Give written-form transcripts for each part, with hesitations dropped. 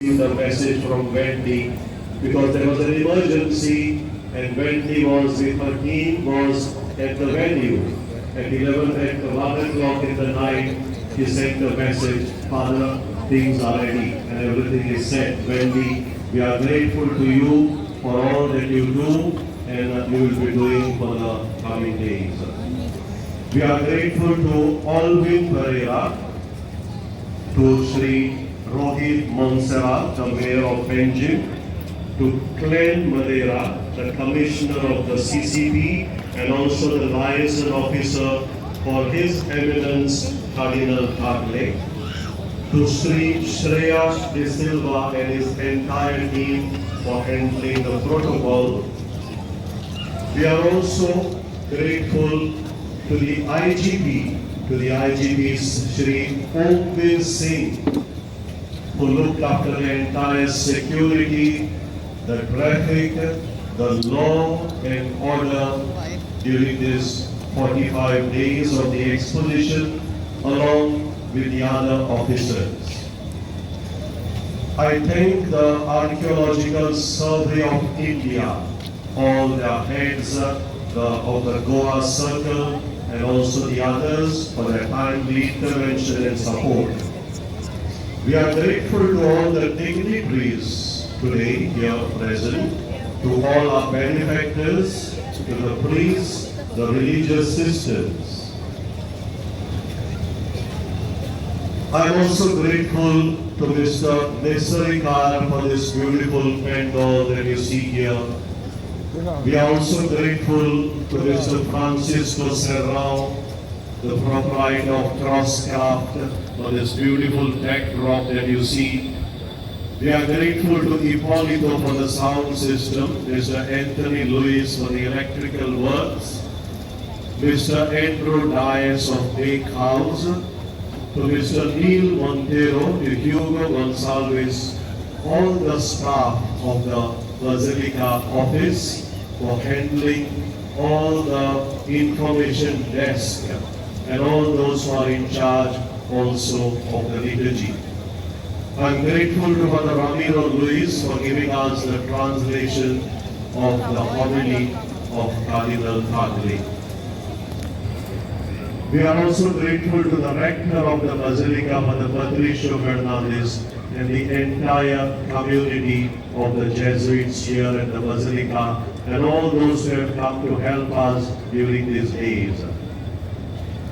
the message from Wendy because there was an emergency and Wendy was with her team was at the venue at 1 o'clock in the night. He sent the message, Father, things are ready and everything is set. Wendy, we are grateful to you for all that you do and you will be doing for the coming days. We are grateful to Alvin Pereira, to Sri Rohit Monserrat, the Mayor of Benjin, to Glenn Madeira, the Commissioner of the CCP and also the Liaison Officer for His Eminence Cardinal Tagle, to Sri Shreya De Silva and his entire team for handling the protocol. We are also grateful to the IGP, to the IGP's Sri Omveer Singh, who looked after the entire security, the traffic, the law and order during these 45 days of the exposition, along with the other officers. I thank the Archaeological Survey of India, all their heads of the GOA circle and also the others for their timely intervention and support. We are grateful to all the dignitaries today here present, to all our benefactors, to the priests, the religious sisters. I am also grateful to Mr. Nesarikar for this beautiful pandal that you see here. We are also grateful to Mr. Francisco Serrao, the proprietor of Crosscraft, for this beautiful backdrop that you see. We are grateful to Ippolito for the sound system, Mr. Anthony Lewis for the electrical works, Mr. Andrew Dias of Bake House, to Mr. Neil Montero, to Hugo Gonsalves, all the staff of the Basilica office for handling all the information desk and all those who are in charge also of the liturgy. I am grateful to Father Ramiro Luis for giving us the translation of the homily of Cardinal Tagle. We are also grateful to the rector of the Basilica, Father Patricio Fernandez, and the entire community of the Jesuits here at the Basilica, and all those who have come to help us during these days.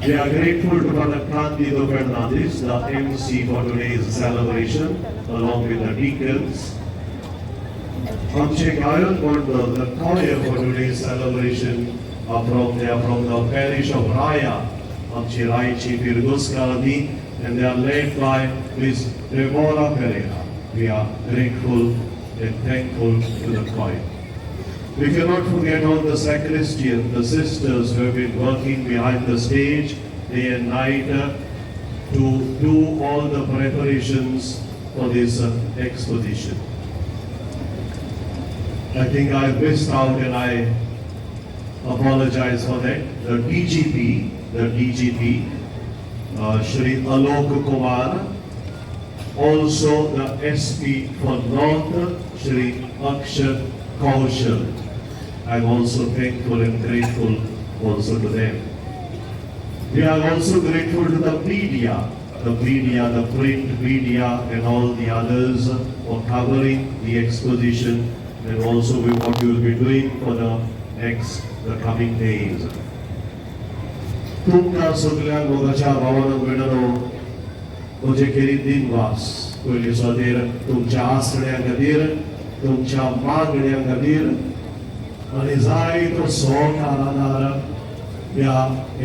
We are grateful to Father Candido Fernandez, the MC for today's celebration, along with the deacons. Amche Gayan Gondal, the choir for today's celebration, are from the parish of Raya, Amche Raichi Firguskalani, and they are led by Ms. Deborah Pereira. We are grateful and thankful to the choir. We cannot forget all the sacristians, the sisters who have been working behind the stage day and night to do all the preparations for this exposition. I think I missed out and I apologize for that. The DGP, Shri Alok Kumar, also the SP for North, Shri Akshat Kaushal. I'm also thankful and grateful also to them. We are also grateful to the media, the print media and all the others for covering the exposition and also what we will be doing for the coming days. तुमकां सगळ्यांक मोगाच्या भावानं मेळलो म्हजे खेरीत दिनवास पयली सुवातेर तुमच्या आसण्यां खातीर तुमच्या मागण्यां खातीर आनी जायतो सहकार आदार ह्या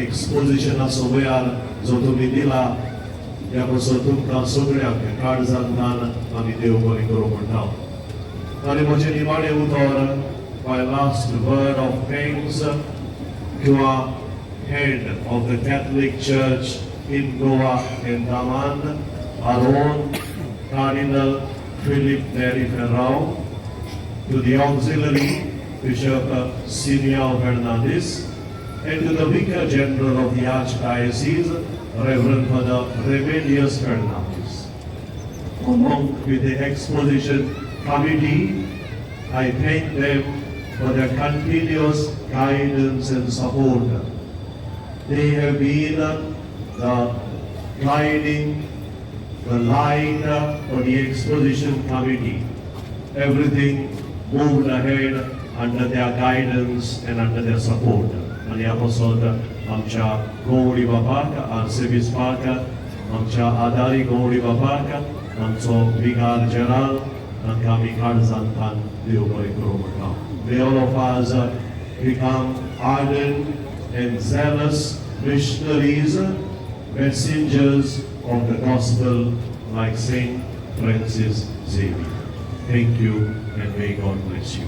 एक्सपोजिशनाचो वेळार जो तुमी दिला ह्या पासून तुमकां सगळ्यांक काळजांतल्यान आमी देव बरें करूं म्हणटा. आनी म्हजें निमाणें उतर, my last word of thanks to our head of the Catholic Church in Goa and Daman, our own Cardinal Philip Neri Ferrao, to the Auxiliary Bishop Simeão Fernandes, and to the Vicar General of the Archdiocese, Reverend Father Remedios Fernandes. along with the Exposition Committee. I thank them for their continuous guidance and support. They have been the guiding, the light for the Exposition Committee. Everything moved ahead under their guidance and under their support. Maniaposod amcha gori babaka arsevis paka amcha adari gori babaka amso vigar general and kami karzantan diogori kromaka. May all of us become ardent and zealous missionaries, messengers of the gospel like Saint Francis Xavier. Thank you and may God bless you.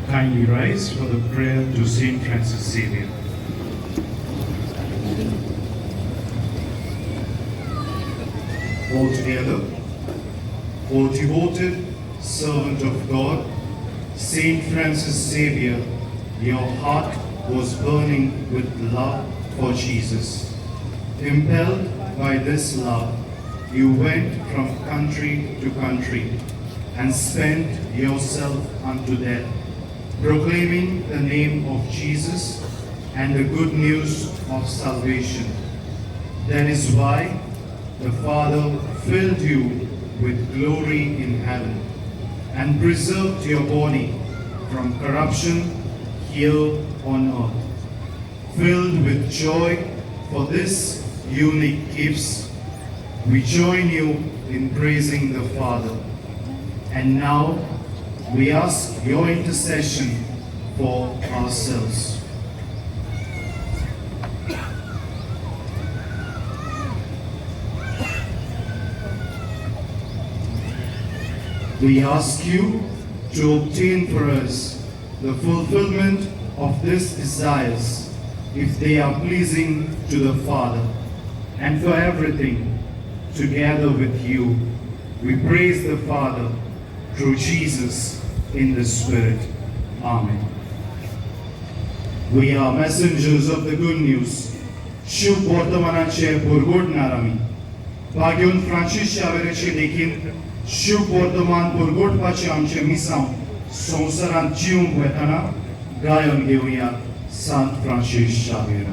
Kindly rise for the prayer to Saint Francis Xavier. All together, O devoted servant of God, Saint Francis Xavier, your heart was burning with love for Jesus. Impelled by this love, you went from country to country and spent yourself unto death, proclaiming the name of Jesus and the good news of salvation. That is why the Father filled you with glory in heaven and preserved your body from corruption here on earth. Filled with joy for this unique gifts, we join you in praising the Father. And now we ask your intercession for ourselves. We ask you to obtain for us the fulfillment of these desires, if they are pleasing to the Father, and for everything, together with you, we praise the Father through Jesus in the Spirit. Amen. We are messengers of the good news. शुभ वर्तमानाचे बुरगोडणार आमी. भाग्यवन Francis शावेराचे देखील शुभ वर्तमान बुरगोडपाचे आमचे मिसांव संवसारांत जीव वेताना गायन घेवया सांत Francis शावेरा.